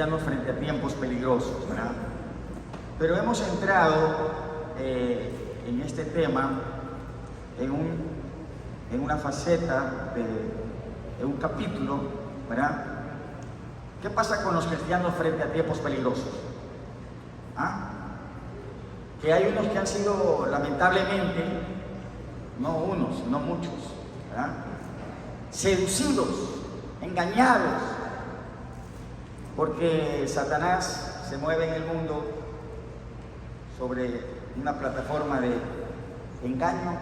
cristianos frente a tiempos peligrosos, ¿verdad? Pero hemos entrado en este tema en una faceta de un capítulo, ¿verdad? ¿Qué pasa con los cristianos frente a tiempos peligrosos? ¿Ah? Que hay unos que han sido, lamentablemente, no unos, no muchos, ¿verdad?, seducidos, engañados, porque Satanás se mueve en el mundo sobre una plataforma de engaño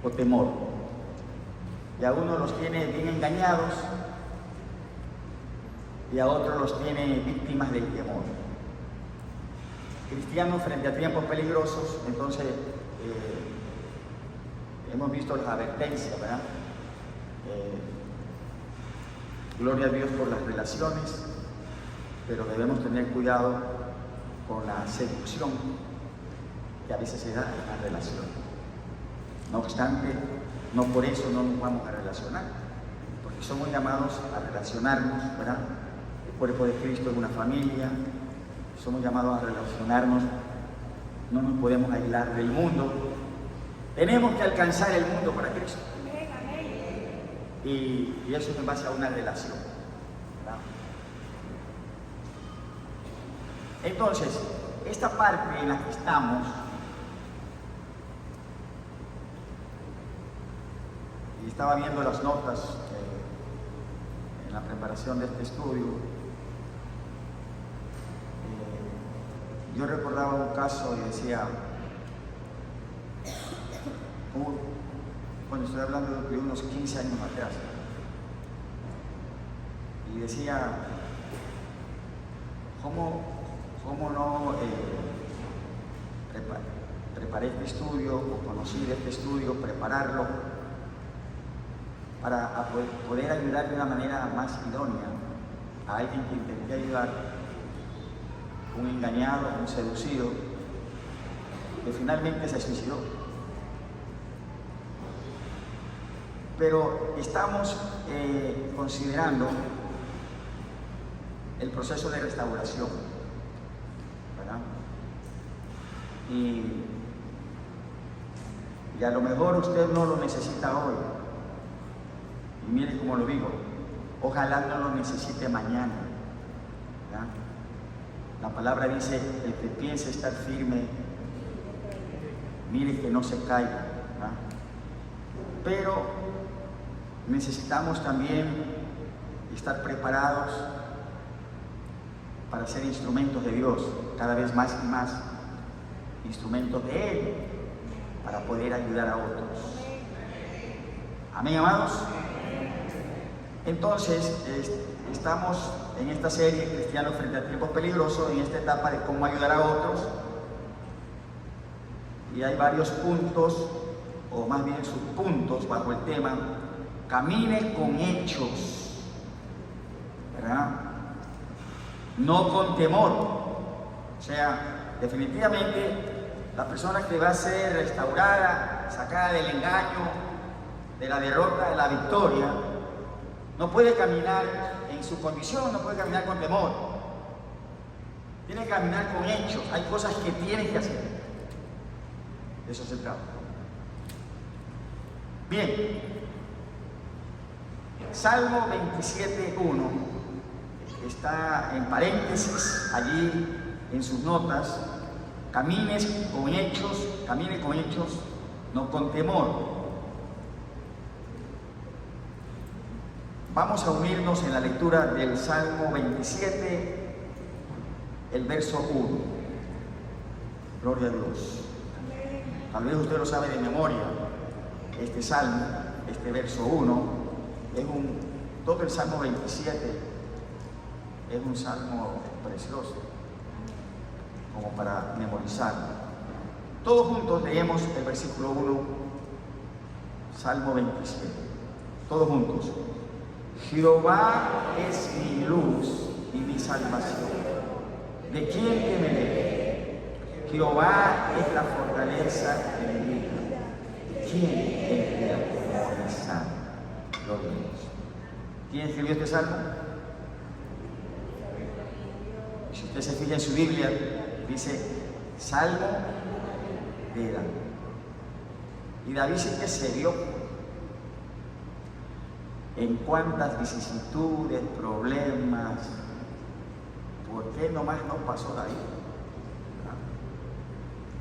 o temor. Y a unos los tiene bien engañados y a otros los tiene víctimas del temor. Cristianos frente a tiempos peligrosos, entonces hemos visto las advertencias, ¿verdad? Gloria a Dios por las relaciones, pero debemos tener cuidado con la seducción que a veces se da en las relaciones. No obstante, no por eso no nos vamos a relacionar, porque somos llamados a relacionarnos, ¿verdad? El cuerpo de Cristo es una familia, somos llamados a relacionarnos, no nos podemos aislar del mundo, tenemos que alcanzar el mundo para Cristo. Y eso es en base a una relación, ¿verdad? Entonces, esta parte en la que estamos, y estaba viendo las notas en la preparación de este estudio, yo recordaba un caso y decía, bueno, estoy hablando de unos 15 años atrás, y decía, ¿cómo no preparé este estudio o conocí de este estudio, prepararlo para poder ayudar de una manera más idónea a alguien que intenté ayudar, un engañado, un seducido, que finalmente se suicidó? Pero estamos considerando el proceso de restauración, ¿verdad? Y a lo mejor usted no lo necesita hoy, y mire cómo lo digo, ojalá no lo necesite mañana, ¿verdad? La palabra dice, el que piense estar firme, mire que no se caiga, ¿verdad? Pero necesitamos también estar preparados para ser instrumentos de Dios, cada vez más y más, instrumentos de Él, para poder ayudar a otros. Amén, amados. Entonces, estamos en esta serie Cristianos frente a tiempos peligrosos, en esta etapa de cómo ayudar a otros, y hay varios puntos, o más bien subpuntos bajo el tema camine con hechos, ¿verdad? No con temor. O sea, definitivamente la persona que va a ser restaurada, sacada del engaño, de la derrota, de la victoria, no puede caminar en su condición, no puede caminar con temor. Tiene que caminar con hechos. Hay cosas que tiene que hacer. De eso se trata. Bien. Salmo 27:1 está en paréntesis allí en sus notas. Camine con hechos, no con temor. Vamos a unirnos en la lectura del Salmo 27, el verso 1. Gloria a Dios. Tal vez usted lo sabe de memoria, este salmo, este verso 1. Todo el Salmo 27 es un salmo precioso, como para memorizar. Todos juntos leemos el versículo 1, Salmo 27. Todos juntos. Jehová es mi luz y mi salvación. ¿De quién temeré? Jehová es la fortaleza de mi vida. ¿Quién es el atemorizado? Gloria a Dios. ¿Quién escribió este salmo? Usted se fija en su Biblia, dice Salmo de David. Y David sí que se vio en cuántas vicisitudes, problemas. ¿Por qué nomás no pasó David?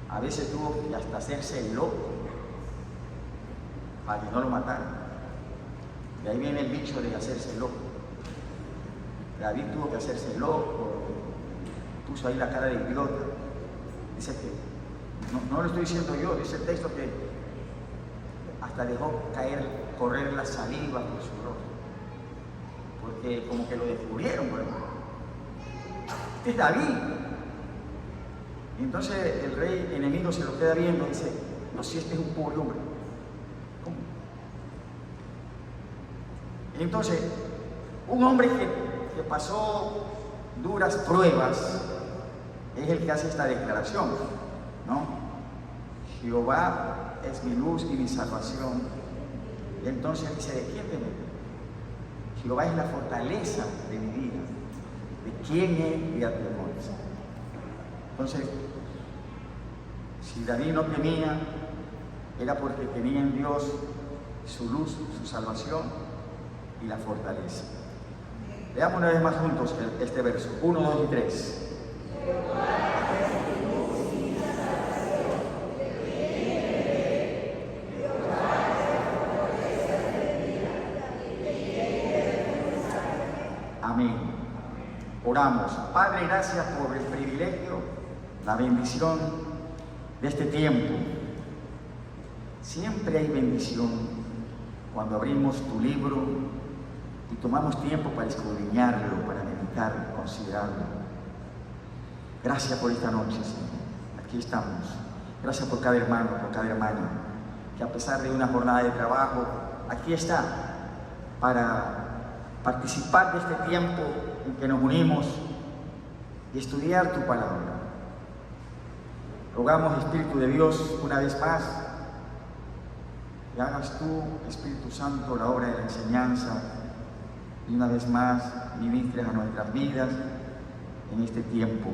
A veces tuvo que hasta hacerse loco para que no lo mataran. De ahí viene el bicho de hacerse loco. David tuvo que hacerse loco, puso ahí la cara de idiota. Dice que, no lo estoy diciendo yo, dice el texto que hasta dejó correr la saliva por su rostro, porque como que lo descubrieron, bueno. Este es David. Y entonces el rey enemigo se lo queda viendo y dice, no, si este es un pobre hombre. ¿Cómo? Y entonces, un hombre que pasó duras pruebas es el que hace esta declaración, ¿no? Jehová es mi luz y mi salvación. Y entonces dice, ¿de quién temer? Jehová es la fortaleza de mi vida. ¿De quién he de atemorizar? Entonces, si David no temía, era porque tenía en Dios su luz, su salvación y la fortaleza. Leamos una vez más juntos este verso, 1, 2 y 3. Amén. Oramos. Padre, gracias por el privilegio, la bendición de este tiempo. Siempre hay bendición cuando abrimos tu libro y tomamos tiempo para escudriñarlo, para meditarlo, considerarlo. Gracias por esta noche, Señor. Aquí estamos. Gracias por cada hermano, por cada hermana, que a pesar de una jornada de trabajo, aquí está para participar de este tiempo en que nos unimos y estudiar tu palabra. Rogamos, Espíritu de Dios, una vez más, que hagas tú, Espíritu Santo, la obra de la enseñanza y una vez más ministres a nuestras vidas en este tiempo.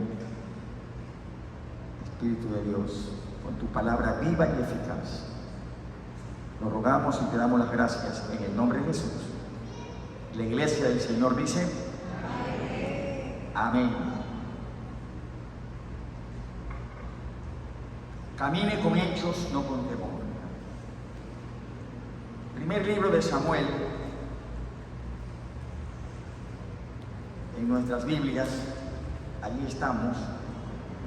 Espíritu de Dios, con tu palabra viva y eficaz. Lo rogamos y te damos las gracias en el nombre de Jesús. La iglesia del Señor dice, amén. Camine con hechos, no con temor. Primer libro de Samuel. En nuestras Biblias, allí estamos,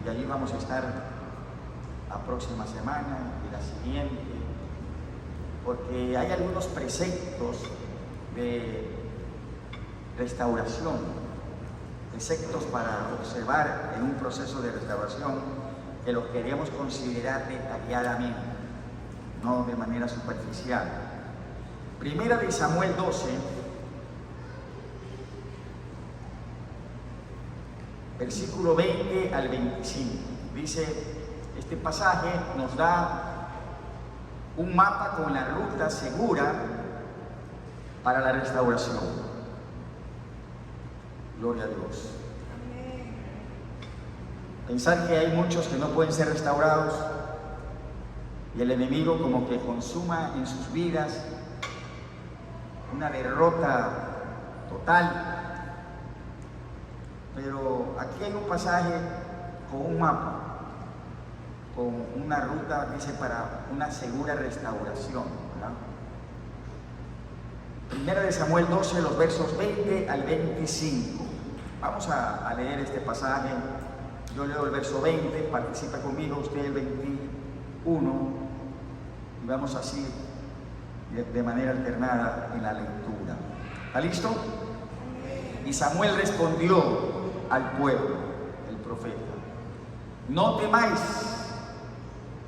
y allí vamos a estar la próxima semana y la siguiente, porque hay algunos preceptos de restauración, preceptos para observar en un proceso de restauración que los queremos considerar detalladamente, no de manera superficial. Primera de Samuel 12, versículo 20 al 25. Dice, este pasaje nos da un mapa con la ruta segura para la restauración. Gloria a Dios. Pensar que hay muchos que no pueden ser restaurados y el enemigo como que consuma en sus vidas una derrota total. Pero aquí hay un pasaje con un mapa, con una ruta, dice, para una segura restauración, ¿verdad? Primera de Samuel 12, los versos 20 al 25. Vamos a leer este pasaje. Yo leo el verso 20, participa conmigo usted el 21, y vamos así de manera alternada en la lectura. ¿Está listo? Y Samuel respondió al pueblo, el profeta, no temáis,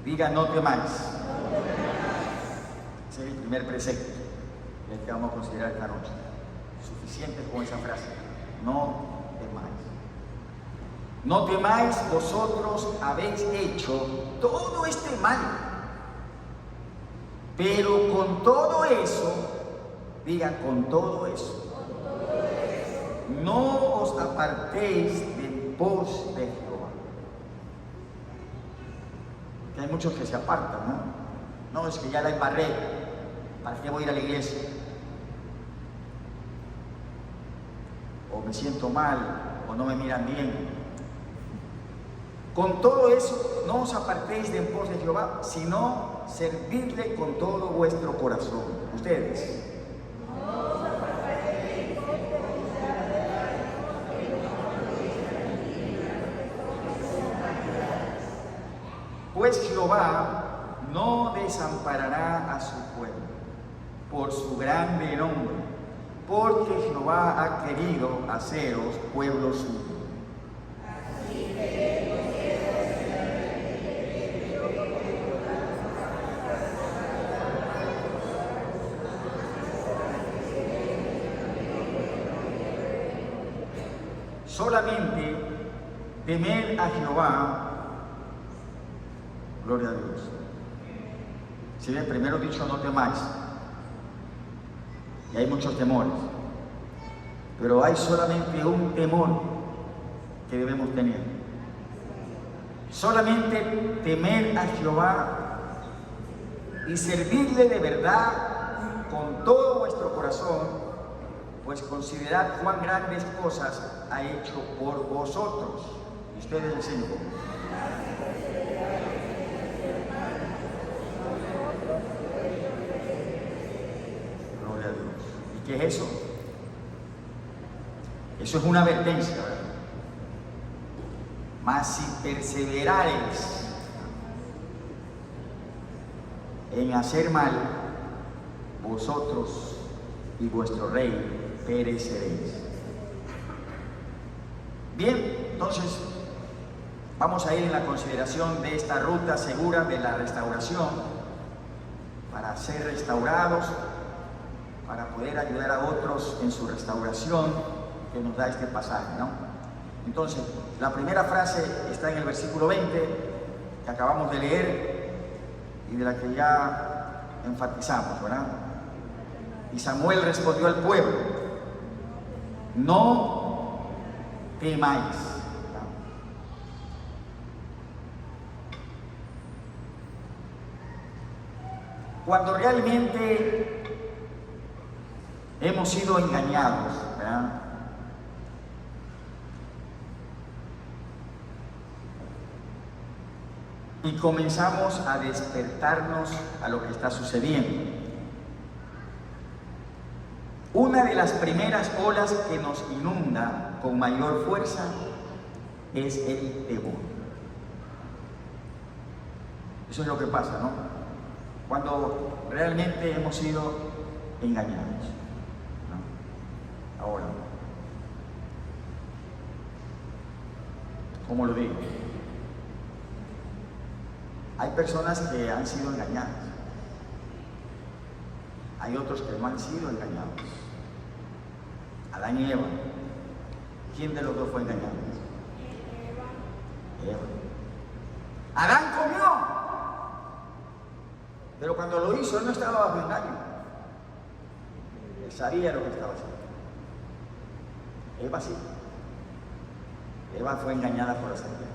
diga no temáis. Ese es el primer precepto que vamos a considerar esta noche. Suficiente con esa frase, no temáis. No temáis, vosotros habéis hecho todo este mal, pero con todo eso, diga con todo eso, no os apartéis pos de Jehová. Que hay muchos que se apartan, ¿no? No, es que ya la embarré, ¿para qué voy a ir a la iglesia? O me siento mal, o no me miran bien. Con todo eso, no os apartéis de en pos de Jehová, sino servidle con todo vuestro corazón. Ustedes. Pues Jehová no desamparará a su pueblo por su grande nombre, porque Jehová ha querido haceros pueblo suyo. Solamente temed a Jehová, gloria a Dios. Si bien primero dicho no temáis, y hay muchos temores, pero hay solamente un temor que debemos tener. Solamente temer a Jehová y servirle de verdad con todo vuestro corazón, pues considerad cuán grandes cosas ha hecho por vosotros. Y ustedes el 5. Gloria a Dios. ¿Y qué es eso? Eso es una advertencia, ¿verdad? Mas si perseverareis en hacer mal, vosotros y vuestro rey pereceréis. Bien, entonces vamos a ir en la consideración de esta ruta segura de la restauración para ser restaurados, para poder ayudar a otros en su restauración que nos da este pasaje, ¿no? Entonces, la primera frase está en el versículo 20 que acabamos de leer y de la que ya enfatizamos, ¿verdad? Y Samuel respondió al pueblo: no temáis. Cuando realmente hemos sido engañados, ¿verdad? Y comenzamos a despertarnos a lo que está sucediendo. Una de las primeras olas que nos inunda con mayor fuerza es el temor. Eso es lo que pasa, ¿no? Cuando realmente hemos sido engañados, ¿no? Ahora, ¿cómo lo digo? Hay personas que han sido engañadas. Hay otros que no han sido engañados. Adán y Eva. ¿Quién de los dos fue engañado? Eva. Adán comió. Pero cuando lo hizo, él no estaba bajo engaño. Él sabía lo que estaba haciendo. Eva sí. Eva fue engañada por la serpiente.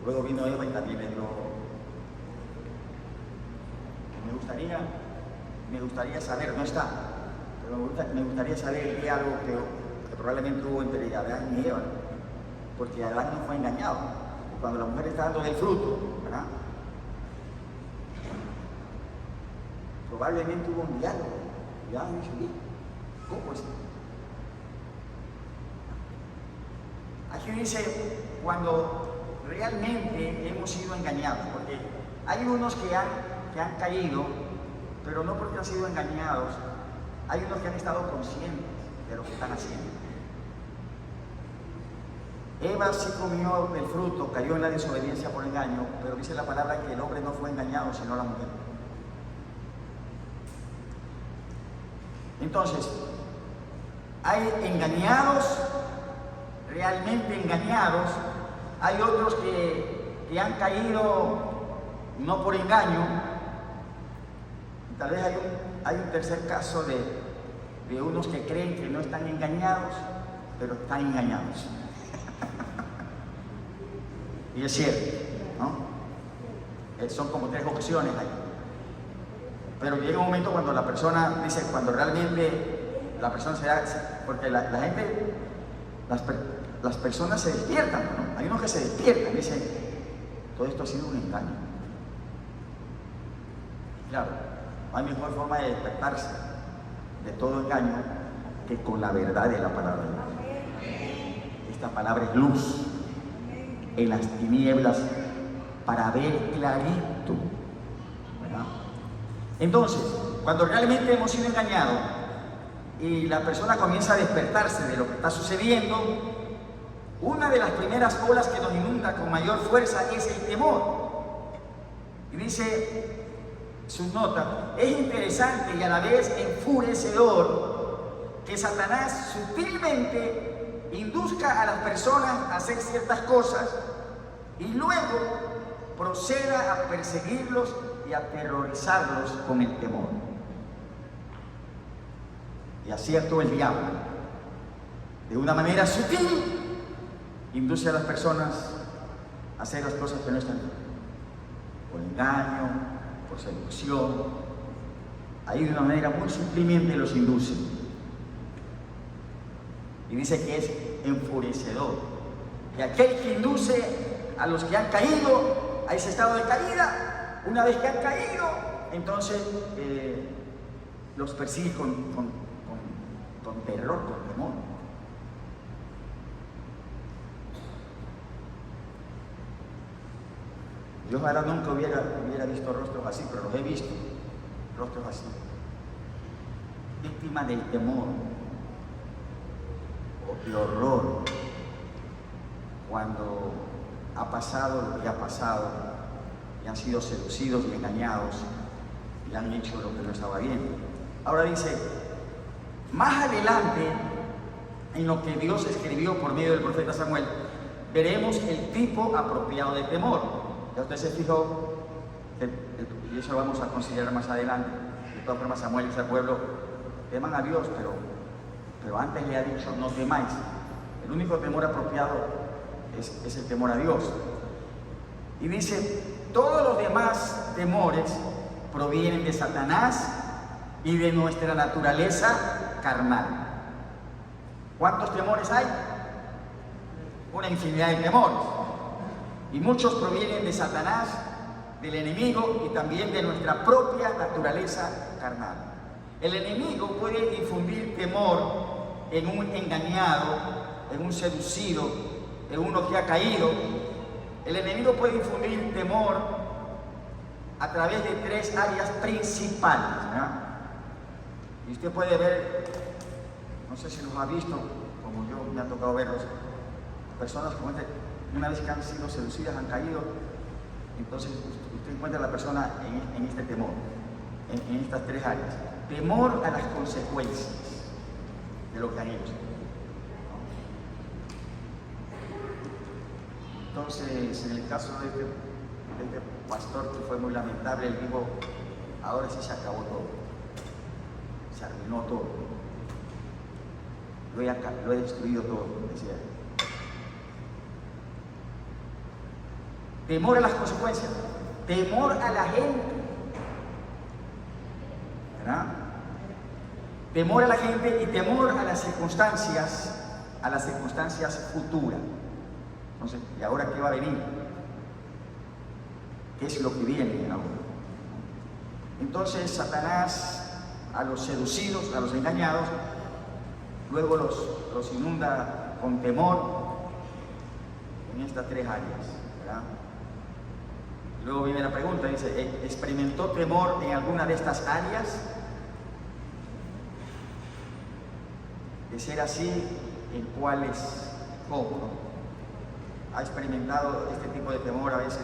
Luego vino Eva y también le dio. Me gustaría saber, no está, pero me gustaría saber el diálogo que probablemente hubo entre Adán y Eva, porque Adán no fue engañado. Cuando la mujer está dando del fruto, ¿verdad? Probablemente hubo un diálogo. Y Adán dice: ¿cómo es? Aquí dice cuando realmente hemos sido engañados, porque hay unos que han caído, pero no porque han sido engañados. Hay unos que han estado conscientes de lo que están haciendo. Eva sí comió del fruto, cayó en la desobediencia por engaño, pero dice la palabra que el hombre no fue engañado, sino la mujer. Entonces, hay engañados, realmente engañados. Hay otros que han caído no por engaño. Tal vez hay un tercer caso de unos que creen que no están engañados, pero están engañados. Y es cierto, ¿no? Son como 3 opciones ahí. Pero llega un momento cuando la persona dice, cuando realmente la persona se da, porque la gente, las personas se despiertan, ¿no? Hay unos que se despiertan y dicen, todo esto ha sido un engaño. Claro, no hay mejor forma de despertarse de todo engaño que con la verdad de la palabra de Dios. Esta palabra es luz en las tinieblas para ver clarito, ¿verdad? Entonces, cuando realmente hemos sido engañados y la persona comienza a despertarse de lo que está sucediendo, una de las primeras olas que nos inunda con mayor fuerza es el temor. Y dice sus notas, es interesante y a la vez enfurecedor que Satanás sutilmente induzca a las personas a hacer ciertas cosas y luego proceda a perseguirlos y a aterrorizarlos con el temor. Y así actúa el diablo. De una manera sutil, induce a las personas a hacer las cosas que no están bien. Por engaño, por seducción. Ahí de una manera muy sutilmente los induce. Y dice que es enfurecedor. Y aquel que induce a los que han caído a ese estado de caída, una vez que han caído, entonces los persigue con terror, con temor. Yo ojalá nunca hubiera visto rostros así, pero los he visto, rostros así, víctimas del temor o de horror, cuando ha pasado lo que ha pasado y han sido seducidos y engañados y han hecho lo que no estaba bien. Ahora dice, más adelante, en lo que Dios escribió por medio del profeta Samuel, veremos el tipo apropiado de temor. Ya usted se fijó, y eso lo vamos a considerar más adelante. De todas formas, Samuel dice al pueblo, teman a Dios, pero antes le ha dicho, no temáis. El único temor apropiado es el temor a Dios. Y dice, todos los demás temores provienen de Satanás y de nuestra naturaleza carnal. ¿Cuántos temores hay? Una infinidad de temores. Y muchos provienen de Satanás, del enemigo y también de nuestra propia naturaleza carnal. El enemigo puede infundir temor en un engañado, en un seducido, en uno que ha caído. El enemigo puede infundir temor a través de 3 áreas principales, ¿verdad? Y usted puede ver, no sé si los ha visto, como yo me ha tocado verlos, personas como una vez que han sido seducidas, han caído, entonces usted encuentra a la persona en este temor, en estas 3 áreas. Temor a las consecuencias de lo que han hecho. Entonces, en el caso de este pastor, que fue muy lamentable, él dijo, ahora sí se acabó todo, se arruinó todo, lo he destruido todo, decía él. Temor a las consecuencias, temor a la gente, ¿verdad? Temor a la gente y temor a las circunstancias futuras. Entonces, ¿y ahora qué va a venir? ¿Qué es lo que viene ahora? Entonces, Satanás a los seducidos, a los engañados, luego los inunda con temor en estas 3 áreas, ¿verdad? Y luego viene la pregunta, dice, ¿experimentó temor en alguna de estas áreas? De ser así, ¿en cuáles? ¿Cómo? ¿Ha experimentado este tipo de temor a veces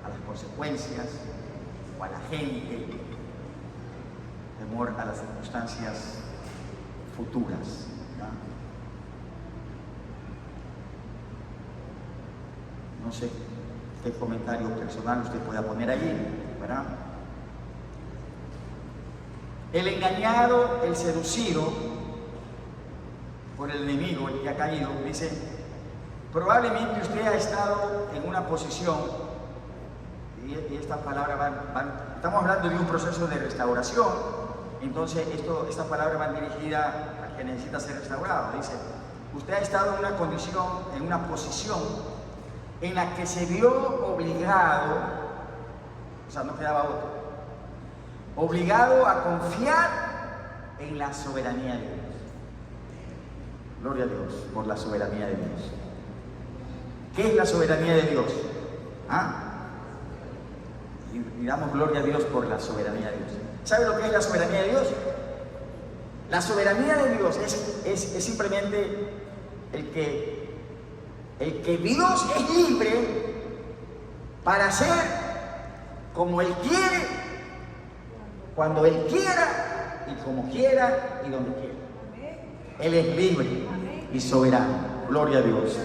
a las consecuencias o a la gente? Temor a las circunstancias futuras, ¿verdad? No sé qué comentario personal usted pueda poner allí, ¿verdad? El engañado, el seducido, por el enemigo, el que ha caído, dice, probablemente usted ha estado en una posición, y esta palabra estamos hablando de un proceso de restauración, entonces esta palabra va dirigida a quien necesita ser restaurado. Dice, usted ha estado en una condición, en una posición en la que se vio obligado, o sea, no quedaba otro, obligado a confiar en la soberanía de Dios. Gloria a Dios por la soberanía de Dios. ¿Qué es la soberanía de Dios? ¿Ah? Y damos gloria a Dios por la soberanía de Dios. ¿Sabe lo que es la soberanía de Dios? La soberanía de Dios es simplemente el que Dios es libre para hacer como Él quiere, cuando Él quiera y como quiera y donde quiera. Él es libre y soberano. Gloria a Dios.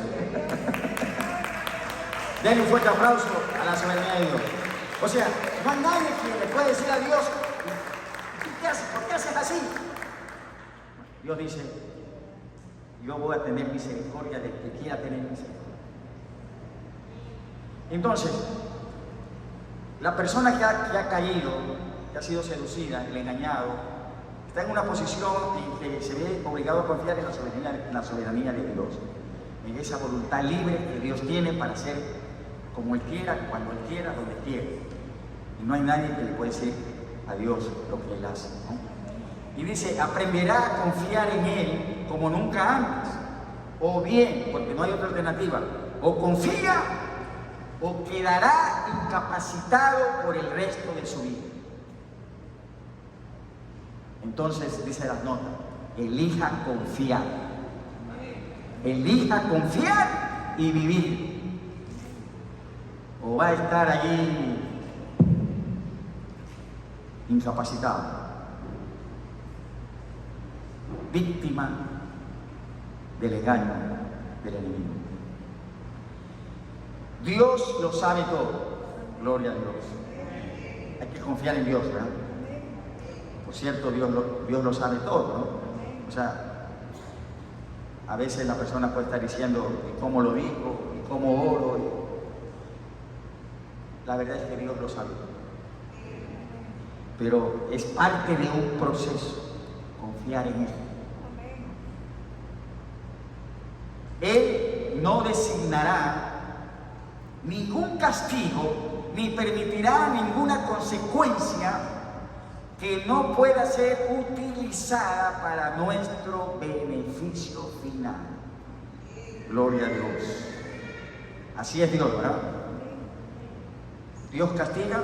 Denle un fuerte aplauso a la soberanía de Dios. O sea, no hay nadie que le puede decir a Dios, ¿qué haces? ¿Por qué haces así? Dios dice, yo voy a tener misericordia del que quiera tener misericordia. Entonces, la persona que ha caído, que ha sido seducida, el engañado, está en una posición en que se ve obligado a confiar en la soberanía de Dios, en esa voluntad libre que Dios tiene para hacer como Él quiera, cuando Él quiera, donde quiera. Y no hay nadie que le puede decir a Dios lo que Él hace, ¿no? Y dice, aprenderá a confiar en Él como nunca antes, o bien, porque no hay otra alternativa, o confía o quedará incapacitado por el resto de su vida. Entonces, dice las notas, elija confiar. Elija confiar y vivir. O va a estar allí incapacitado, víctima del engaño del enemigo. Dios lo sabe todo. Gloria a Dios. Hay que confiar en Dios, ¿verdad? Por cierto, Dios lo sabe todo, ¿no? O sea, a veces la persona puede estar diciendo cómo lo dijo, y cómo oro. La verdad es que Dios lo sabe. Pero es parte de un proceso, confiar en Él. Él no designará ningún castigo, ni permitirá ninguna consecuencia que no pueda ser utilizada para nuestro beneficio final. Gloria a Dios. Así es Dios, ¿verdad? ¿Dios castiga?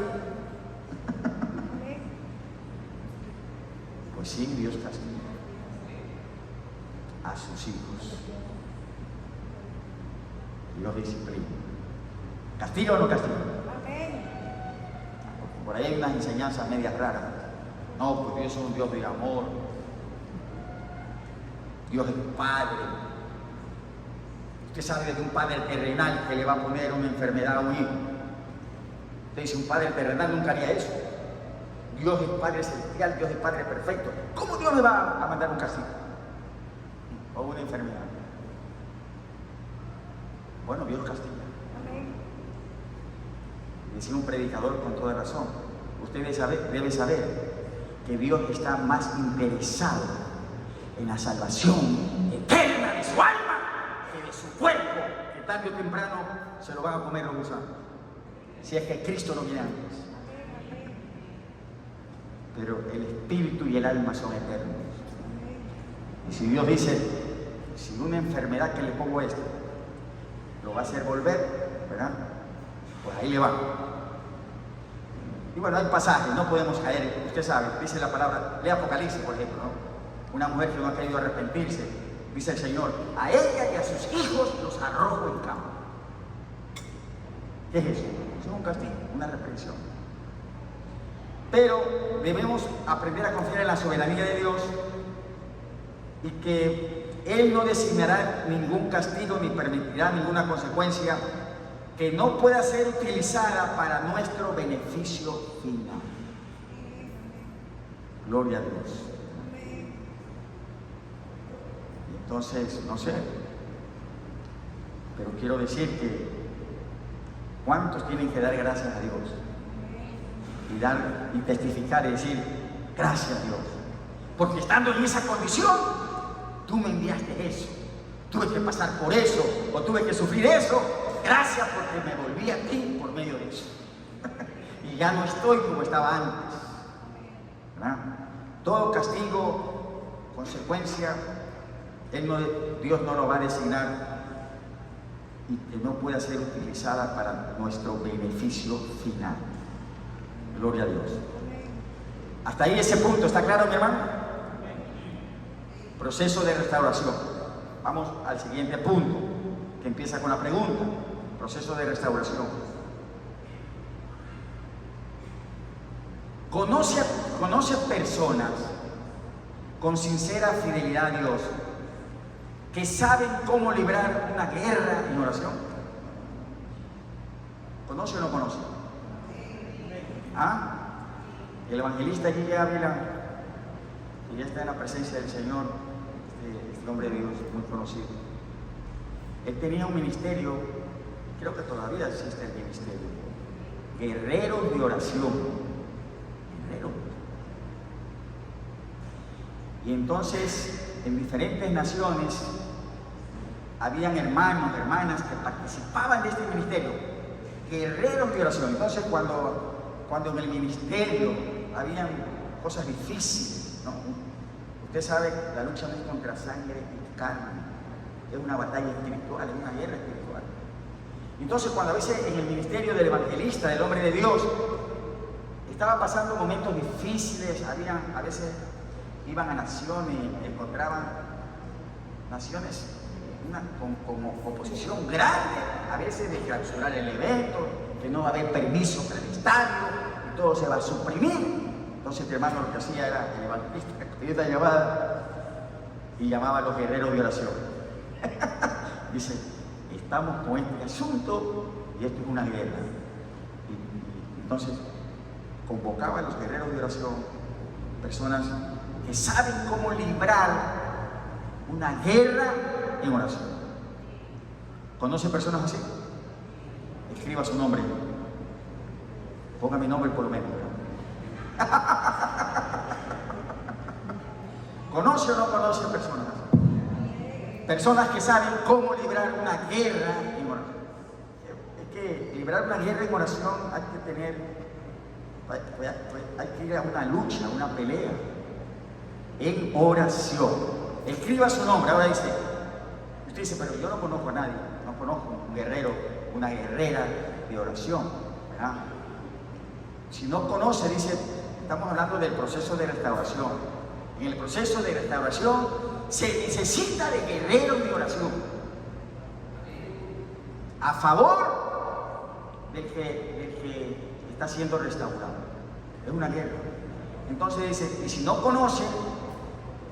Pues sí, Dios castiga a sus hijos. Dios disciplina. ¿Castiga o no castiga? Porque por ahí hay unas enseñanzas medias raras. No, porque Dios es un Dios de amor. Dios es Padre. Usted sabe de un padre terrenal que le va a poner una enfermedad a un hijo. Usted dice, un padre terrenal nunca haría eso. Dios es Padre celestial, Dios es Padre perfecto. ¿Cómo Dios me va a mandar un castigo? O una enfermedad. Bueno, Dios castiga. Decía un predicador con toda razón. Usted debe saber que Dios está más interesado en la salvación eterna de su alma que de su cuerpo, que tarde o temprano se lo van a comer los gusanos, si es que Cristo no viene antes. Pero el espíritu y el alma son eternos. Y si Dios dice, si una enfermedad que le pongo esto lo va a hacer volver, ¿verdad? Pues ahí le va. Y bueno, hay pasajes, no podemos caer, usted sabe, dice la palabra, lee Apocalipsis, por ejemplo, ¿no? Una mujer que no ha querido arrepentirse, dice el Señor, a ella y a sus hijos los arrojo en campo. ¿Qué es eso? Eso es un castigo, una reprensión. Pero debemos aprender a confiar en la soberanía de Dios y que Él no designará ningún castigo ni permitirá ninguna consecuencia que no pueda ser utilizada para nuestro beneficio final. Gloria a Dios. Entonces, no sé, pero quiero decir que ¿cuántos tienen que dar gracias a Dios? Y testificar y decir, gracias Dios, porque estando en esa condición, tú me enviaste eso, tuve que pasar por eso, o tuve que sufrir eso, gracias porque me volví a ti por medio de eso. Y ya no estoy como estaba antes, ¿verdad? Todo castigo, consecuencia, Dios no lo va a designar y que no pueda ser utilizada para nuestro beneficio final. Gloria a Dios. Hasta ahí ese punto, ¿está claro, mi hermano? Proceso de restauración. Vamos al siguiente punto, que empieza con la pregunta. Proceso de restauración. Conoce personas con sincera fidelidad a Dios que saben cómo librar una guerra en oración. ¿Conoce o no conoce? ¿Ah? El evangelista Gigi Ávila, que ya está en la presencia del Señor, este hombre de Dios muy conocido, él tenía un ministerio, creo que todavía existe el ministerio, guerreros de oración. Guerreros. Y entonces, en diferentes naciones, habían hermanos, hermanas que participaban de este ministerio, guerreros de oración. Entonces, cuando en el ministerio habían cosas difíciles, ¿no? Usted sabe que la lucha no es contra sangre y carne, es una batalla espiritual, es una guerra espiritual. Entonces, cuando a veces en el ministerio del evangelista, del hombre de Dios, estaba pasando momentos difíciles, a veces iban a naciones y encontraban naciones con oposición grande, a veces de clausurar el evento, que no va a haber permiso para el estadio, y todo se va a suprimir. Entonces este hermano lo que hacía era, el evangelista, cogía esta llamada y llamaba a los guerreros de oración. Dice, estamos con este asunto y esto es una guerra. Y entonces convocaba a los guerreros de oración, personas que saben cómo librar una guerra en oración. ¿Conoce personas así? Escriba su nombre. Ponga mi nombre por lo menos. ¿Conoce o no conoce personas así? Personas que saben cómo librar una guerra en oración. Es que librar una guerra en oración hay que ir a una lucha, a una pelea en oración. Escriba su nombre. Ahora dice, usted dice, pero yo no conozco a nadie, no conozco un guerrero, una guerrera de oración, ¿verdad? Si no conoce, dice, estamos hablando del proceso de restauración. En el proceso de restauración se necesita de guerreros de oración a favor del que está siendo restaurado. Es una guerra. Entonces dice, y si no conoce,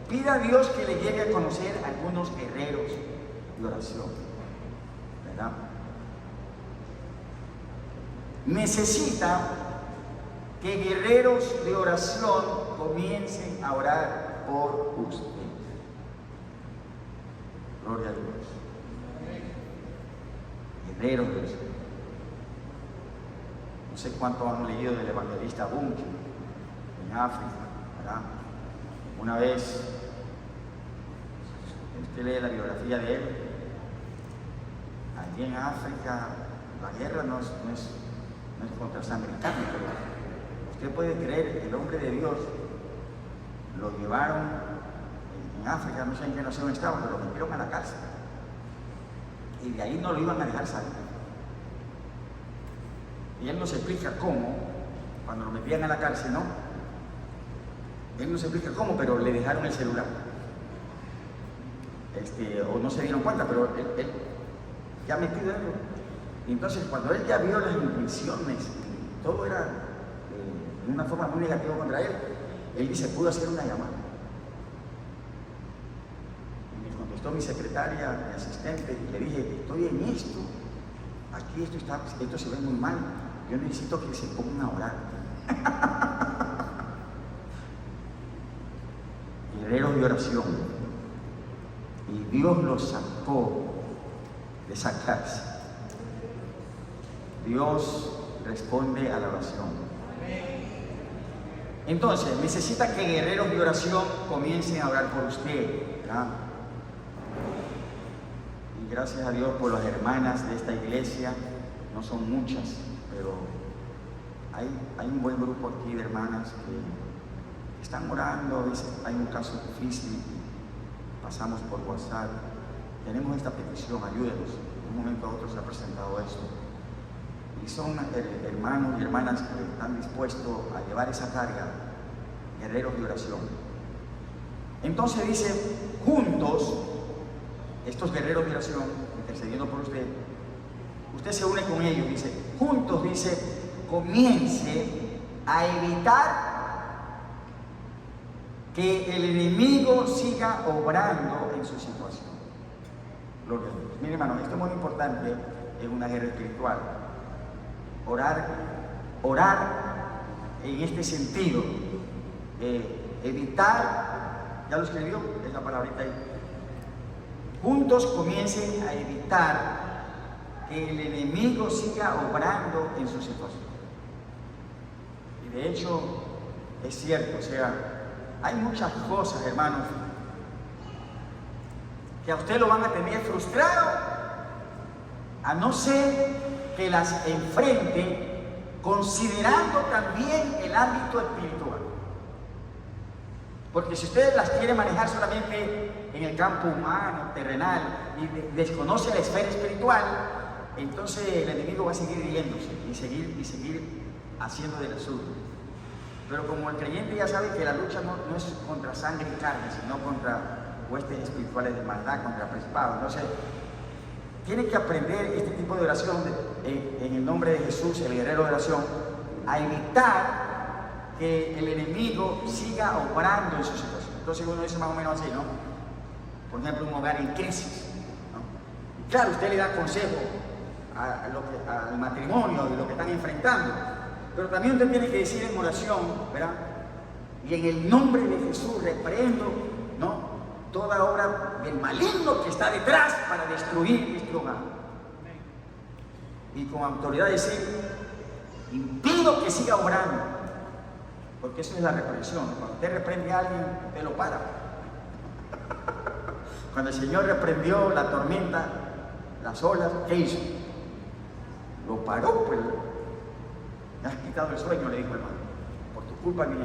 pida a Dios que le llegue a conocer a algunos guerreros de oración, ¿verdad? Necesita que guerreros de oración comiencen a orar por usted. Gloria a Dios. Guerreros de oración. No sé cuánto han leído del evangelista Bunke en África, ¿verdad? Una vez, usted lee la biografía de él, allí en África, la guerra no es contra sangre y carne, pero usted puede creer que el hombre de Dios lo llevaron en África, no sé en qué nación estaba, pero lo metieron a la cárcel. Y de ahí no lo iban a dejar salir. Y él nos explica cómo, cuando lo metían a la cárcel, ¿no? Él no se explica cómo, pero le dejaron el celular. O no se dieron cuenta, pero él ya metido en él. Y entonces cuando él ya vio las intenciones, todo era de una forma muy negativa contra él, él dice, pudo hacer una llamada. Y me contestó mi secretaria, mi asistente, y le dije, estoy en esto, aquí esto se ve muy mal, yo necesito que se pongan a orar. Guerreros de oración. y Dios los sacó de esa cárcel. Dios responde a la oración. Entonces, necesita que guerreros de oración comiencen a orar por usted, ¿verdad? Y gracias a Dios por las hermanas de esta iglesia, no son muchas, pero hay un buen grupo aquí de hermanas que están orando. A veces hay un caso difícil, pasamos por WhatsApp, tenemos esta petición, ayúdenos. De un momento a otro se ha presentado esto. Y son hermanos y hermanas que están dispuestos a llevar esa carga, guerreros de oración. Entonces dice, juntos, estos guerreros de oración, intercediendo por usted, usted se une con ellos, dice, juntos, dice, comience a evitar que el enemigo siga obrando en su situación. Gloria a Dios. Mire, hermano, esto es muy importante en una guerra espiritual. Orar en este sentido, evitar, ya lo escribió, es la palabrita ahí. Juntos comiencen a evitar que el enemigo siga obrando en su situación. Y de hecho, es cierto, o sea, hay muchas cosas, hermanos, que a usted lo van a tener frustrado, a no ser que las enfrente considerando también el ámbito espiritual. Porque si usted las quiere manejar solamente en el campo humano, terrenal, y desconoce la esfera espiritual, entonces el enemigo va a seguir riéndose y seguir haciendo de la suya. Pero como el creyente ya sabe que la lucha no es contra sangre y carne, sino contra huestes espirituales de maldad, contra principados. Entonces, tiene que aprender este tipo de oración en el nombre de Jesús, el guerrero de oración, a evitar que el enemigo siga obrando en su situación. Entonces uno dice más o menos así, ¿no? Por ejemplo, un hogar en crisis, ¿no? Y claro, usted le da consejo al matrimonio de lo que están enfrentando, pero también usted tiene que decir en oración, ¿verdad? Y en el nombre de Jesús reprendo, ¿no?, toda obra del maligno que está detrás para destruir nuestro hogar. Y con autoridad decir, impido que siga obrando, porque eso es la reprensión. Cuando usted reprende a alguien, usted lo para. Cuando el Señor reprendió la tormenta, las olas, ¿qué hizo? Lo paró, pues. Me has quitado el sueño, le dijo el hermano. Por tu culpa me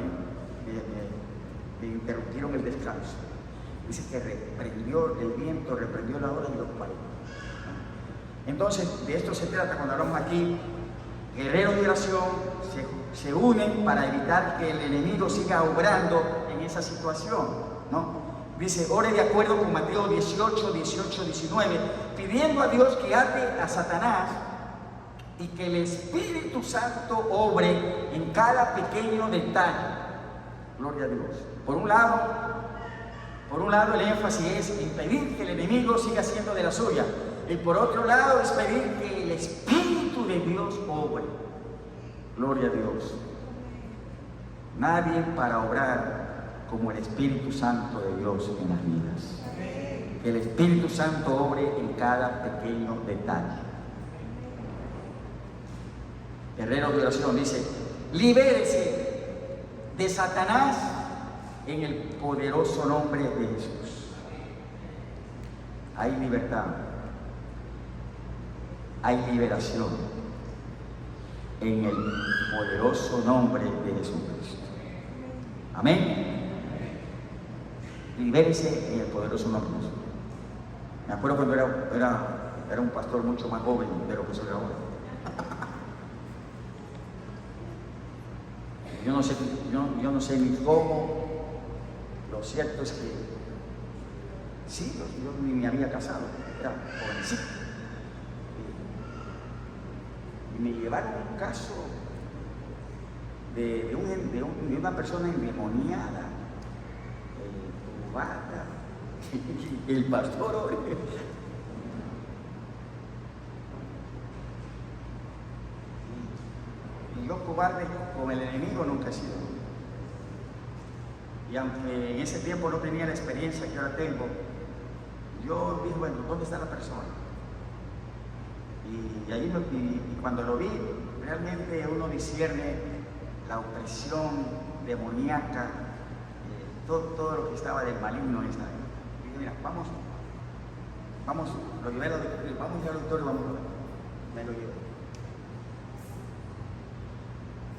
interrumpieron el descanso. Dice que reprendió el viento, reprendió la ola y lo paró. Entonces, de esto se trata cuando hablamos aquí. Guerreros de oración se unen para evitar que el enemigo siga obrando en esa situación, ¿no? Dice, ore de acuerdo con Mateo 18, 19, pidiendo a Dios que ate a Satanás y que el Espíritu Santo obre en cada pequeño detalle. Gloria a Dios. Por un lado, el énfasis es impedir que el enemigo siga haciendo de la suya. Y por otro lado, es pedir que el Espíritu de Dios obre. Gloria a Dios. Nadie para obrar como el Espíritu Santo de Dios en las vidas. Que el Espíritu Santo obre en cada pequeño detalle. Guerrero de oración dice, libérese de Satanás en el poderoso nombre de Jesús. Hay libertad, hay liberación en el poderoso nombre de Jesucristo. Amén. Libérese en el poderoso nombre de Jesús. Me acuerdo cuando era un pastor mucho más joven de lo que soy ahora. Yo no sé ni cómo. Lo cierto es que sí, yo ni me había casado, era jovencito. Y me llevaron un caso de una persona endemoniada, cubana, el pastor. Y yo cobarde con el enemigo nunca he sido. Y aunque en ese tiempo no tenía la experiencia que ahora tengo, yo dije, bueno, ¿dónde está la persona? Y ahí y cuando lo vi, realmente uno discierne la opresión demoníaca, todo lo que estaba del maligno en esta vida. Y dije, mira, vamos, lo llevé al auditorio, vamos a ir al auditorio, vamos a ver. Me lo llevé.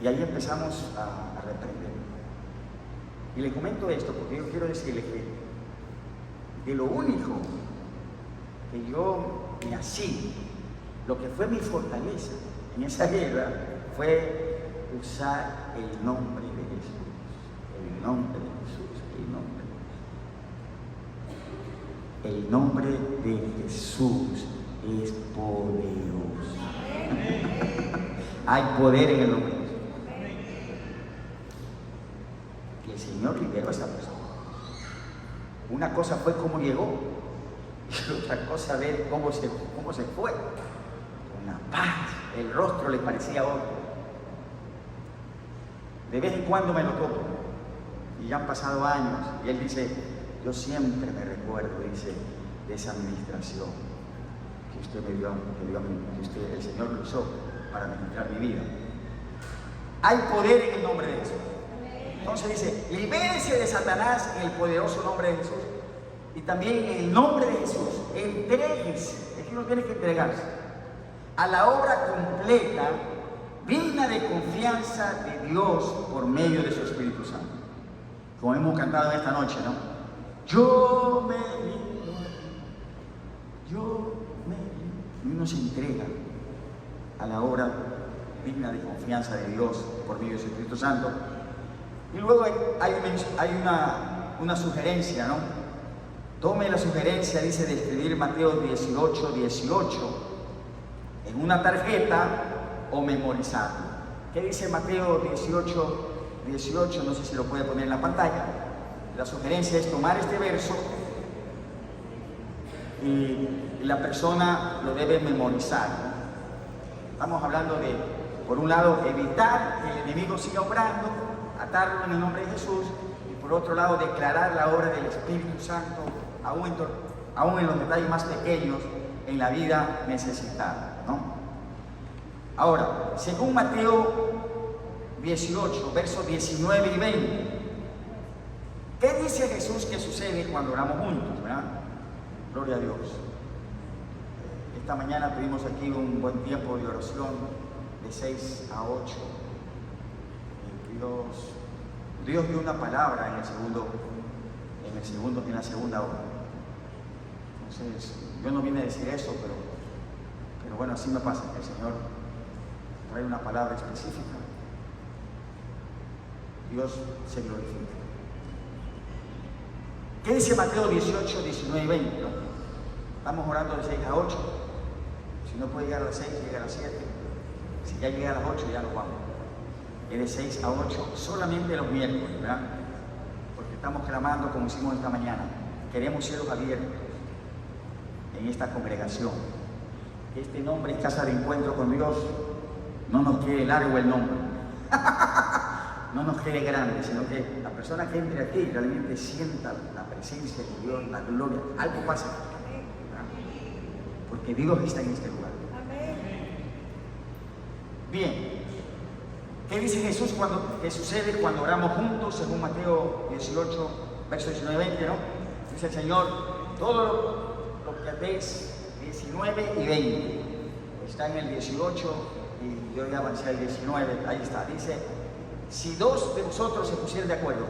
Y ahí empezamos a reprender. Y le comento esto porque yo quiero decirle que de lo único que yo nací, lo que fue mi fortaleza en esa guerra, fue usar el nombre de Jesús. El nombre de Jesús, el nombre de Jesús es poderoso. Hay poder en el nombre de Jesús. Y el Señor liberó a esta persona. Una cosa fue cómo llegó, y otra cosa ver cómo se fue. Con la paz, el rostro le parecía otro. De vez en cuando me lo toco, y ya han pasado años, y él dice, yo siempre me recuerdo, dice, de esa administración que usted me dio, que el Señor lo usó para ministrar mi vida. Hay poder en el nombre de Jesús. Entonces dice, libérese de Satanás en el poderoso nombre de Jesús. Y también en el nombre de Jesús, entréguese, es que uno tiene que entregarse a la obra completa, digna de confianza de Dios por medio de su Espíritu Santo. Como hemos cantado en esta noche, ¿no? Yo me rindo, y uno se entrega a la obra digna de confianza de Dios por medio de su Espíritu Santo. Y luego hay una sugerencia, ¿no? Tome la sugerencia, dice, de escribir Mateo 18:18 en una tarjeta o memorizarlo. ¿Qué dice Mateo 18:18? No sé si lo puede poner en la pantalla. La sugerencia es tomar este verso y la persona lo debe memorizar, ¿no? Estamos hablando de, por un lado, evitar que el enemigo siga obrando, atarlo en el nombre de Jesús, y por otro lado, declarar la obra del Espíritu Santo, aún en los detalles más pequeños, en la vida necesitada, ¿no? Ahora, según Mateo 18, versos 19 y 20, ¿qué dice Jesús que sucede cuando oramos juntos, verdad? Gloria a Dios. Esta mañana tuvimos aquí un buen tiempo de oración de 6 a 8. Dios dio una palabra en la segunda hora. Entonces, yo no vine a decir eso, pero bueno, así me pasa, que el Señor trae una palabra específica. Dios se glorifica. ¿Qué dice Mateo 18, 19 y 20? ¿No? Estamos orando de 6 a 8. Si no puede llegar a las 6, llega a las 7. Si ya llega a las 8, ya nos vamos. Es de 6 a 8, solamente los miércoles, ¿verdad? Porque estamos clamando, como hicimos esta mañana. Queremos cielos abiertos en esta congregación. Este nombre es casa de encuentro con Dios. No nos quede largo el nombre. No nos quede grande, sino que la persona que entre aquí realmente sienta la presencia de Dios, la gloria. Algo pasa. Porque Dios está en este lugar. Bien. ¿Qué dice Jesús qué sucede cuando oramos juntos? Según Mateo 18, versos 19 y 20, ¿no? Dice el Señor, todo lo que atéis, 19 y 20. Está en el 18 y yo ya avancé al 19, ahí está. Dice, si dos de vosotros se pusieran de acuerdo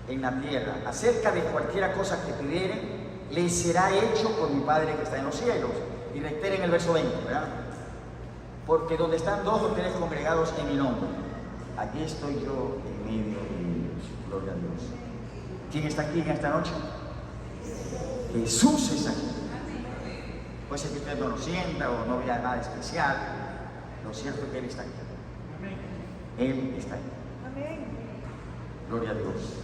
en la tierra acerca de cualquiera cosa que pidieren, les será hecho por mi Padre que está en los cielos. Y reiteren el verso 20, ¿verdad? Porque donde están 2 o 3 congregados en mi nombre, allí estoy yo en medio de ellos. Gloria a Dios. ¿Quién está aquí en esta noche? Jesús está aquí. Puede ser que usted no lo sienta o no vea nada especial. Lo cierto es que Él está aquí. Él está aquí. Gloria a Dios.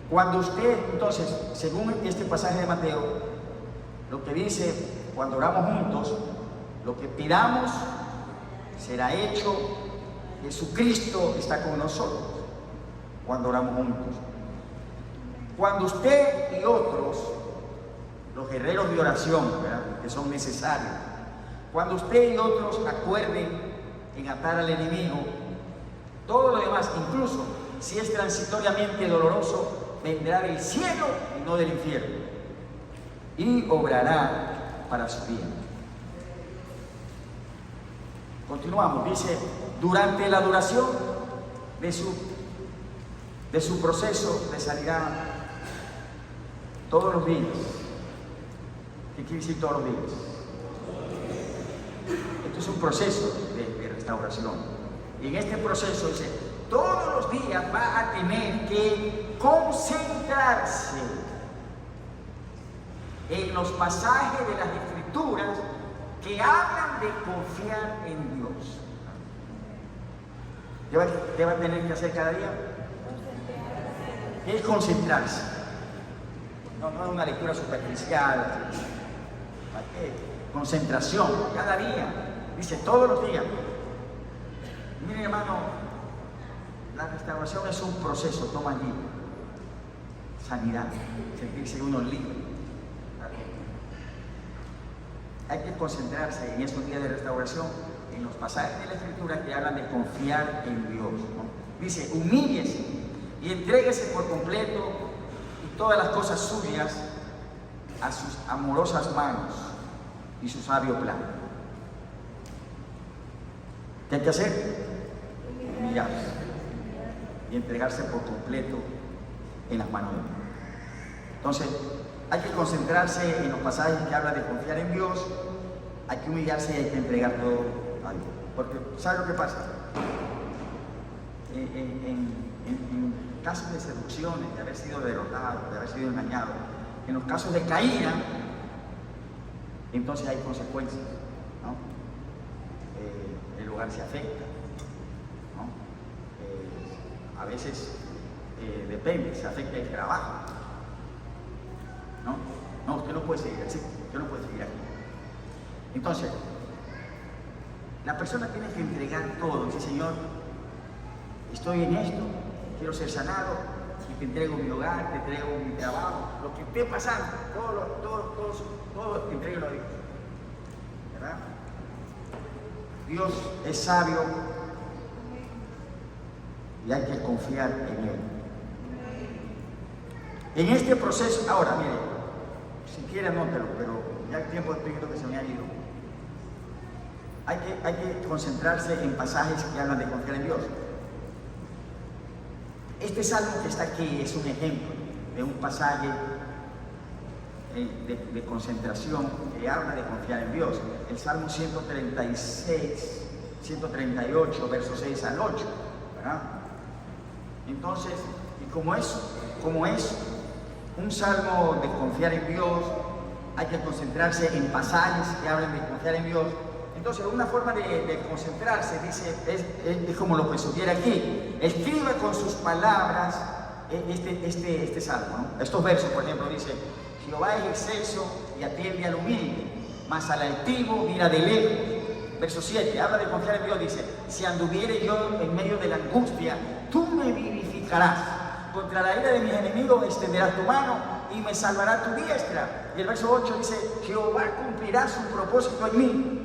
Cuando usted, entonces, según este pasaje de Mateo, lo que dice, cuando oramos juntos, lo que pidamos será hecho. Jesucristo está con nosotros cuando oramos juntos. Cuando usted y otros los guerreros de oración, ¿verdad?, que son necesarios. Cuando usted y otros acuerden en atar al enemigo, todo lo demás, incluso si es transitoriamente doloroso, vendrá del cielo y no del infierno, y obrará para su bien. Continuamos, dice, durante la duración de su proceso de sanidad, todos los días. ¿Qué quiere decir todos los días? Esto es un proceso de restauración. Y en este proceso dice, todos los días va a tener que concentrarse en los pasajes de las Escrituras que hablan de confiar en Dios. ¿Qué va a tener que hacer cada día? Es concentrarse. No es una lectura superficial. Concentración, cada día. Dice, todos los días. Miren, hermano, la restauración es un proceso, toma allí. Sanidad, sentirse uno libre. Hay que concentrarse en esos días de restauración, en los pasajes de la Escritura que hablan de confiar en Dios, ¿no? Dice, humíllese y entréguese por completo y todas las cosas suyas a sus amorosas manos y su sabio plan. ¿Qué hay que hacer? Humillarse y entregarse por completo en las manos de Dios. Entonces, hay que concentrarse en los pasajes que hablan de confiar en Dios, hay que humillarse y hay que entregar todo a Dios. Porque, ¿sabe lo que pasa? En casos de seducciones, de haber sido derrotado, de haber sido engañado, en los casos de caída, entonces hay consecuencias, ¿no? El hogar se afecta, ¿no? A veces depende, se afecta el trabajo. No, usted no puede seguir así, usted no puede seguir aquí. Entonces, la persona tiene que entregar todo. Dice, Señor, estoy en esto, quiero ser sanado, y te entrego mi hogar, te entrego mi trabajo, lo que esté pasando, todo te entrego a Dios. ¿Verdad? Dios es sabio y hay que confiar en Él. En este proceso, ahora mire, si quiere anótelo, pero ya el tiempo estoy viendo que se me ha ido. Hay que concentrarse en pasajes que hablan de confiar en Dios. Este salmo que está aquí es un ejemplo de un pasaje de concentración que habla de confiar en Dios. El Salmo 138, versos 6 al 8, ¿verdad? Entonces, y como es un salmo de confiar en Dios, hay que concentrarse en pasajes que hablan de confiar en Dios. Entonces, una forma de concentrarse, dice, es como lo que sugiere aquí. Escriba con sus palabras este salmo, ¿no? Estos versos, por ejemplo, dice, Jehová es excelso y atiende al humilde, mas al altivo mira de lejos. Verso 7, habla de confiar en Dios, dice, si anduviere yo en medio de la angustia, tú me vivificarás. Contra la ira de mis enemigos extenderás tu mano y me salvará tu diestra. Y el verso 8 dice, Jehová cumplirá su propósito en mí.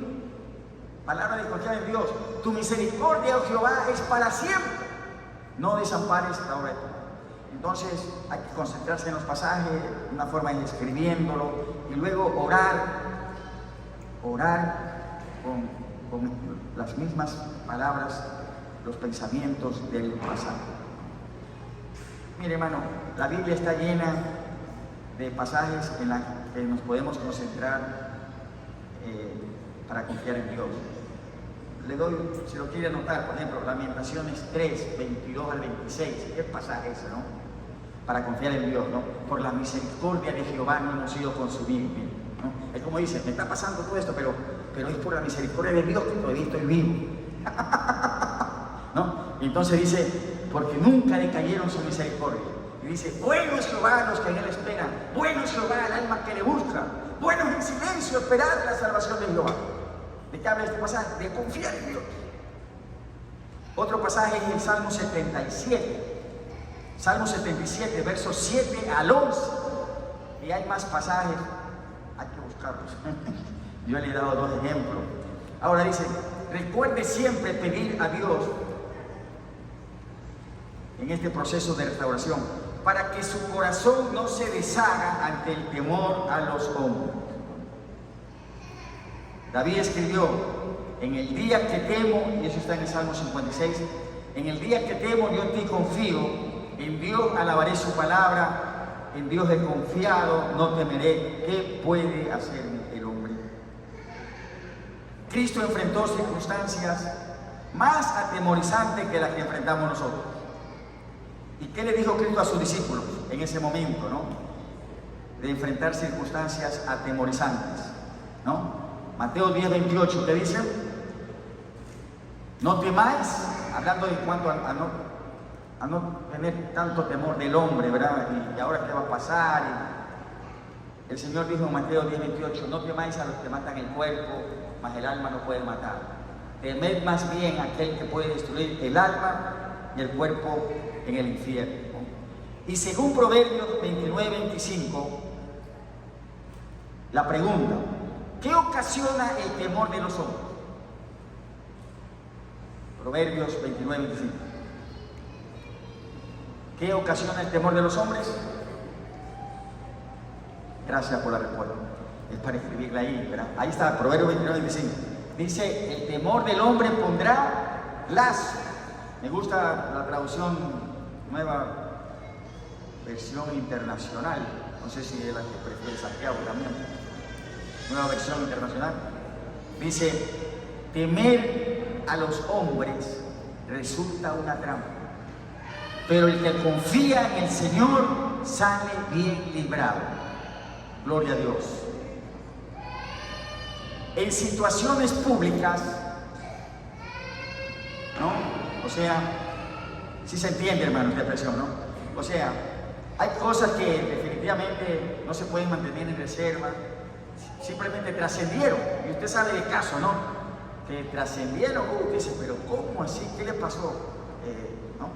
Palabra de confiar en Dios. Tu misericordia, oh Jehová, es para siempre. No desampares ahora. Entonces hay que concentrarse en los pasajes, una forma es escribiéndolo y luego orar con las mismas palabras, los pensamientos del pasaje. Mire, hermano, la Biblia está llena de pasajes en los que nos podemos concentrar para confiar en Dios. Le doy, si lo quiere anotar, por ejemplo, Lamentaciones 3, 22 al 26. ¿Qué pasaje es ese, no? Para confiar en Dios, ¿no? Por la misericordia de Jehová no hemos sido consumidos, ¿no? Es como dice, me está pasando todo esto, pero es por la misericordia de Dios que todavía estoy vivo. ¿No? Y entonces dice, porque nunca decayeron su misericordia. Y dice, bueno es Jehová a los que en él esperan, bueno es Jehová al alma que le busca, bueno es en silencio esperar la salvación de Jehová. ¿De qué habla este pasaje? De confiar en Dios. Otro pasaje es el Salmo 77. Salmo 77, versos 7 al 11. Y hay más pasajes Carlos. Yo le he dado 2 ejemplos. Ahora dice, recuerde siempre pedir a Dios en este proceso de restauración, para que su corazón no se deshaga ante el temor a los hombres. David escribió, en el día que temo, y eso está en el Salmo 56, en el día que temo yo en ti confío, en Dios alabaré su palabra, en Dios he confiado, no temeré. ¿Qué puede hacerme el hombre? Cristo enfrentó circunstancias más atemorizantes que las que enfrentamos nosotros. ¿Y qué le dijo Cristo a sus discípulos en ese momento, no? De enfrentar circunstancias atemorizantes, ¿no? Mateo 10:28, ¿qué dice? No temáis, hablando en cuanto a no tener tanto temor del hombre, ¿verdad? Y ahora qué va a pasar. Y el Señor dijo en Mateo 10:28, no temáis a los que matan el cuerpo, mas el alma no puede matar. Temed más bien a aquel que puede destruir el alma y el cuerpo en el infierno. Y según Proverbios 29:25, la pregunta, ¿qué ocasiona el temor de los hombres? Proverbios 29:25. ¿Qué ocasiona el temor de los hombres? Gracias por la respuesta. Es para escribirla ahí, ¿verdad? Ahí está, Proverbios 29:25. Dice, el temor del hombre pondrá lazo. Me gusta la traducción, nueva versión internacional. No sé si es la que prefiere Santiago también. Nueva versión internacional. Dice, temer a los hombres resulta una trampa, pero el que confía en el Señor sale bien librado. Gloria a Dios. En situaciones públicas, ¿no? O sea, si se entiende, hermano, esta expresión, ¿no? O sea, hay cosas que definitivamente no se pueden mantener en reserva, simplemente trascendieron. Y usted sabe de caso, ¿no? Que trascendieron, usted dice, pero ¿cómo así? ¿Qué le pasó? ¿No?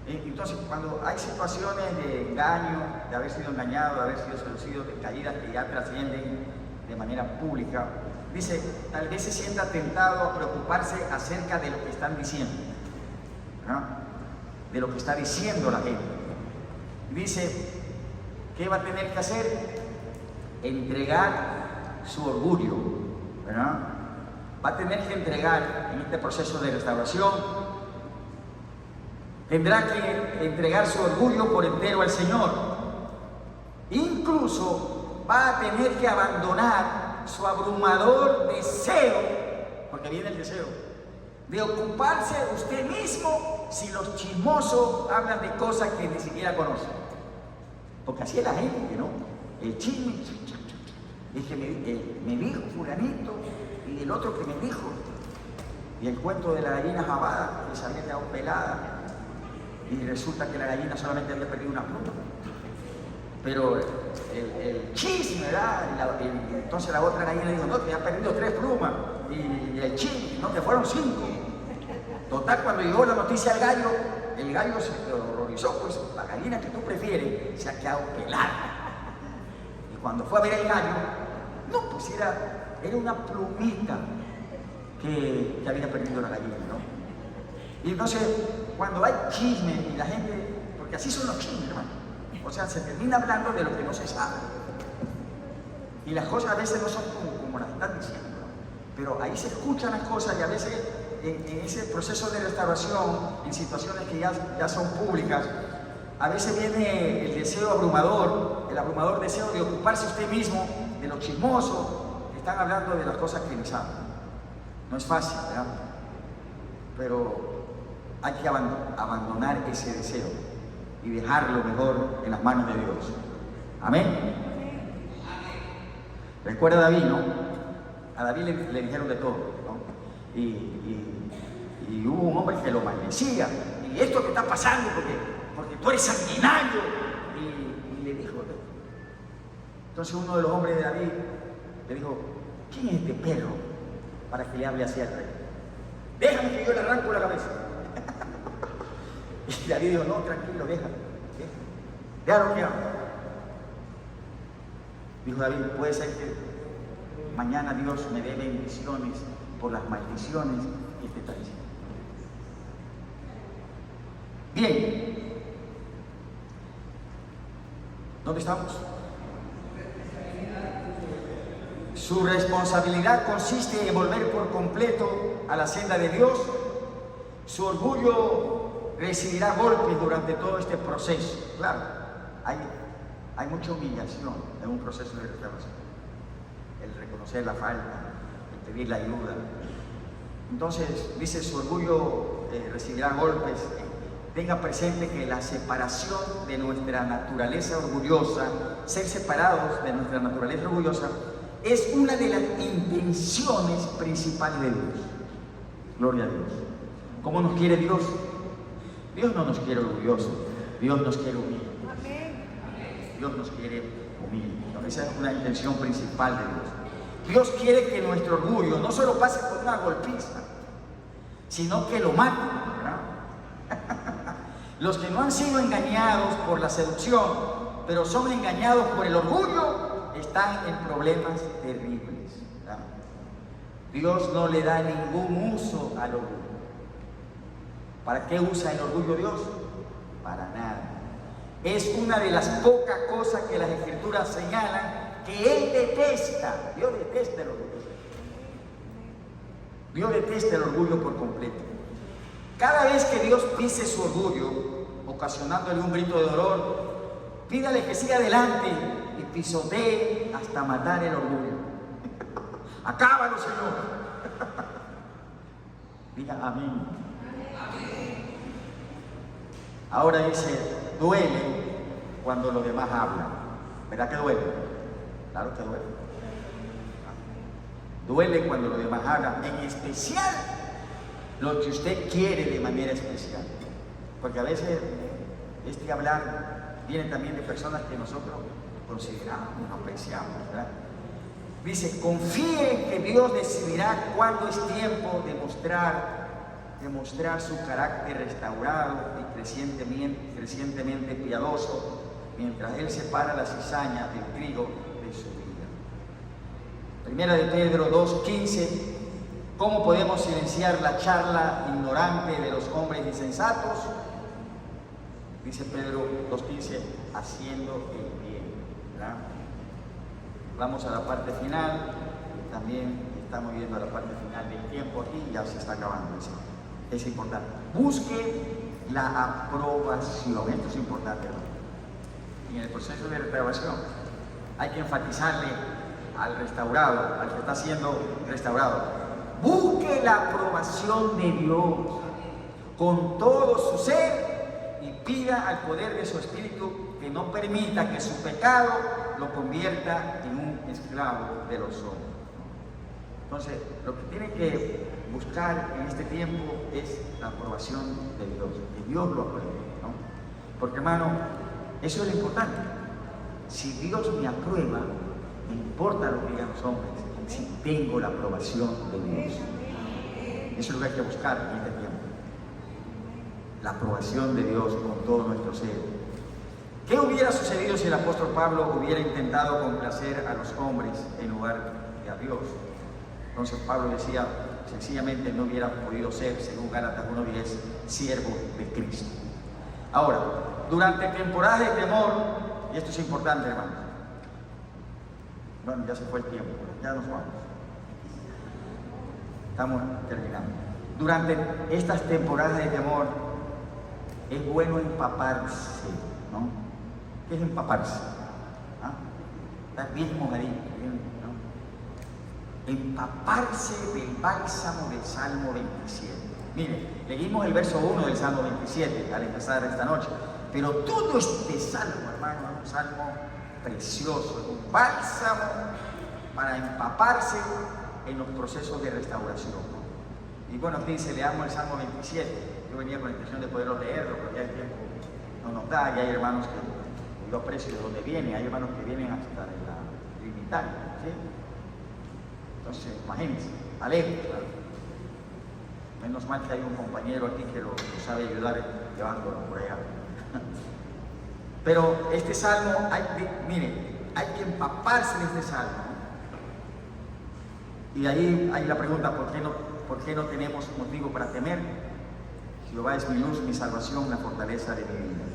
Entonces, cuando hay situaciones de engaño, de haber sido engañado, de haber sido seducido, de caídas que ya trascienden de manera pública, dice, tal vez se sienta tentado a preocuparse acerca de lo que están diciendo, ¿no? De lo que está diciendo la gente. Dice, ¿qué va a tener que hacer? Entregar su orgullo, ¿verdad? Va a tener que entregar en este proceso de restauración, tendrá que entregar su orgullo por entero al Señor. Incluso va a tener que abandonar su abrumador deseo, porque viene el deseo, de ocuparse usted mismo si los chismosos hablan de cosas que ni siquiera conocen. Porque así es la gente, ¿no? El chisme, es que me dijo fulanito, y el otro que me dijo, y el cuento de la gallina jabada, que se había quedado pelada, y resulta que la gallina solamente había perdido una pluma. Pero el chisme, ¿verdad? Entonces la otra gallina dijo, no, que ha perdido 3 plumas, y el chisme, no, que fueron 5. Total, cuando llegó la noticia al gallo, el gallo se horrorizó, pues la gallina que tú prefieres se ha quedado pelada. Y cuando fue a ver el gallo, no, pues era una plumita que había perdido la gallina, ¿no? Y entonces, cuando hay chisme y la gente, porque así son los chismes, hermano, o sea, se termina hablando de lo que no se sabe. Y las cosas a veces no son como las están diciendo, ¿no? Pero ahí se escuchan las cosas y a veces en ese proceso de restauración, en situaciones que ya son públicas, a veces viene el deseo abrumador, el abrumador deseo de ocuparse usted mismo de los chismosos que están hablando de las cosas que ni saben. No es fácil, ¿verdad? Pero hay que abandonar ese deseo y dejarlo mejor en las manos de Dios. Amén. Recuerda a David, ¿no? A David le dijeron de todo, ¿no? Y hubo un hombre que lo maldecía. Y esto que está pasando porque tú eres sanguinario. Y le dijo. Entonces uno de los hombres de David le dijo, ¿quién es este perro para que le hable así al rey? Déjame que yo le arranco la cabeza. Y David dijo, no, tranquilo, déjalo que hable. Dijo David, puede ser que mañana Dios me dé bendiciones por las maldiciones que te está diciendo. Bien, ¿dónde estamos? Su responsabilidad consiste en volver por completo a la senda de Dios. Su orgullo recibirá golpes durante todo este proceso. Claro, hay mucha humillación en un proceso de restauración. El reconocer la falta, el pedir la ayuda. Entonces, dice, su orgullo recibirá golpes. Tenga presente que la separación de nuestra naturaleza orgullosa, ser separados de nuestra naturaleza orgullosa, es una de las intenciones principales de Dios. Gloria a Dios. ¿Cómo nos quiere Dios? Dios no nos quiere orgullosos, Dios nos quiere humildes. Dios nos quiere humildes. Esa es una intención principal de Dios. Dios quiere que nuestro orgullo no solo pase por una golpiza, sino que lo mate, ¿verdad? Los que no han sido engañados por la seducción, pero son engañados por el orgullo, están en problemas terribles, ¿verdad? Dios no le da ningún uso al orgullo. ¿Para qué usa el orgullo Dios? Para nada. Es una de las pocas cosas que las Escrituras señalan que Él detesta. Dios detesta el orgullo. Dios detesta el orgullo por completo. Cada vez que Dios pise su orgullo, ocasionándole un grito de dolor, pídale que siga adelante y pisotee hasta matar el orgullo. Acábalo, Señor. Diga amén. Ahora dice, duele cuando los demás hablan. ¿Verdad que duele? Claro que duele. Duele cuando los demás hablan, en especial lo que usted quiere de manera especial. Porque a veces este hablar viene también de personas que nosotros consideramos, apreciamos, ¿verdad? Dice, confíe que Dios decidirá cuándo es tiempo de mostrar su carácter restaurado y crecientemente piadoso, mientras Él separa la cizaña del trigo de su vida. Primera de Pedro 2:15. ¿Cómo podemos silenciar la charla ignorante de los hombres insensatos? Dice Pedro 2:15, haciendo el bien, ¿verdad? Vamos a la parte final, también estamos viendo la parte final del tiempo aquí, ya se está acabando, es importante. Busque la aprobación, esto es importante, ¿no? Y en el proceso de restauración hay que enfatizarle al restaurado, al que está siendo restaurado, busque la aprobación de Dios con todo su ser y pida al poder de su espíritu que no permita que su pecado lo convierta en un esclavo de los hombres. Entonces, lo que tiene que buscar en este tiempo es la aprobación de Dios, que Dios lo apruebe, ¿no? Porque, hermano, eso es lo importante. Si Dios me aprueba, no importa lo que digan los hombres, si tengo la aprobación de Dios. Eso es lo que hay que buscar en este tiempo. La aprobación de Dios con todo nuestro ser. ¿Qué hubiera sucedido si el apóstol Pablo hubiera intentado complacer a los hombres en lugar de a Dios? Entonces Pablo decía, sencillamente no hubiera podido ser, según Gálatas 1:10, siervo de Cristo. Ahora, durante temporadas de temor, y esto es importante, hermanos. Bueno, ya se fue el tiempo, ya nos vamos. Estamos terminando. Durante estas temporadas de temor, es bueno empaparse, ¿no? ¿Qué es empaparse? ¿Ah? Estar bien mojadito, bien, ¿no? Empaparse del bálsamo del Salmo 27. Mire, leímos el verso 1 del Salmo 27 al empezar esta noche, pero todo este salmo, hermano, es un salmo precioso, es un bálsamo para empaparse en los procesos de restauración, ¿no? Y bueno, aquí dice, leamos el Salmo 27. Yo venía con la intención de poderlo leerlo, pero ya el tiempo no nos da, y hay hermanos que yo aprecio de dónde vienen, hay hermanos que vienen hasta de la Trinitaria, ¿sí? Entonces, imagínense, alegre, claro. Menos mal que hay un compañero aquí que lo sabe ayudar llevándolo por allá. Pero este salmo, mire, hay que empaparse de este salmo. Y ahí hay la pregunta, ¿por qué no tenemos motivo para temer? Jehová es mi luz, mi salvación, la fortaleza de mi vida.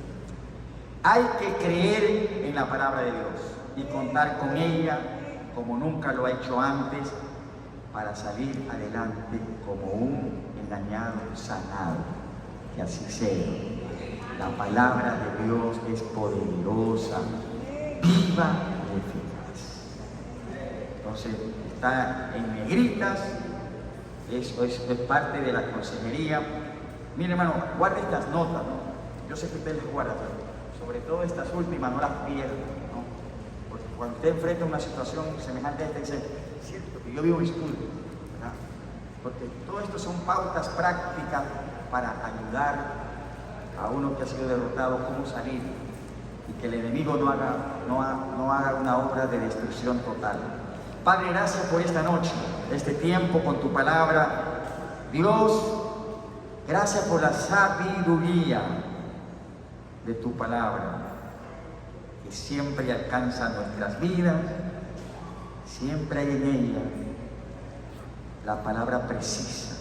Hay que creer en la palabra de Dios y contar con ella como nunca lo ha hecho antes para salir adelante como un engañado sanado. Que así sea. La palabra de Dios es poderosa, viva y eficaz. Entonces, está en negritas, eso es parte de la consejería. Mire, hermano, guarde estas notas, ¿no? Yo sé que usted las guarda, sobre todo estas últimas, no las pierda, ¿no? Porque cuando usted enfrenta una situación semejante a esta, dice, cierto, que yo vivo un estudio, ¿verdad? Porque todo esto son pautas prácticas para ayudar a uno que ha sido derrotado, cómo salir, y que el enemigo no haga una obra de destrucción total. Padre, gracias por esta noche, este tiempo con tu palabra. Dios, gracias por la sabiduría de tu palabra, que siempre alcanza nuestras vidas, siempre hay en ella la palabra precisa,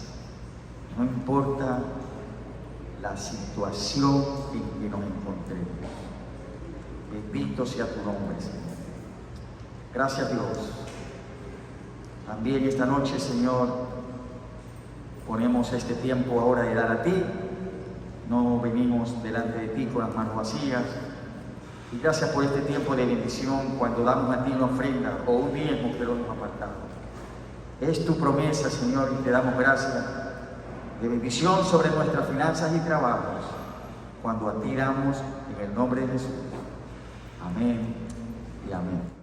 no importa la situación en que nos encontremos. Bendito sea tu nombre, Señor. Gracias, Dios. También esta noche, Señor, ponemos este tiempo ahora de dar a ti. No venimos delante de ti con las manos vacías. Y gracias por este tiempo de bendición cuando damos a ti una ofrenda o un diezmo que lo hemos apartado. Es tu promesa, Señor, y te damos gracias de bendición sobre nuestras finanzas y trabajos cuando a ti damos en el nombre de Jesús. Amén y amén.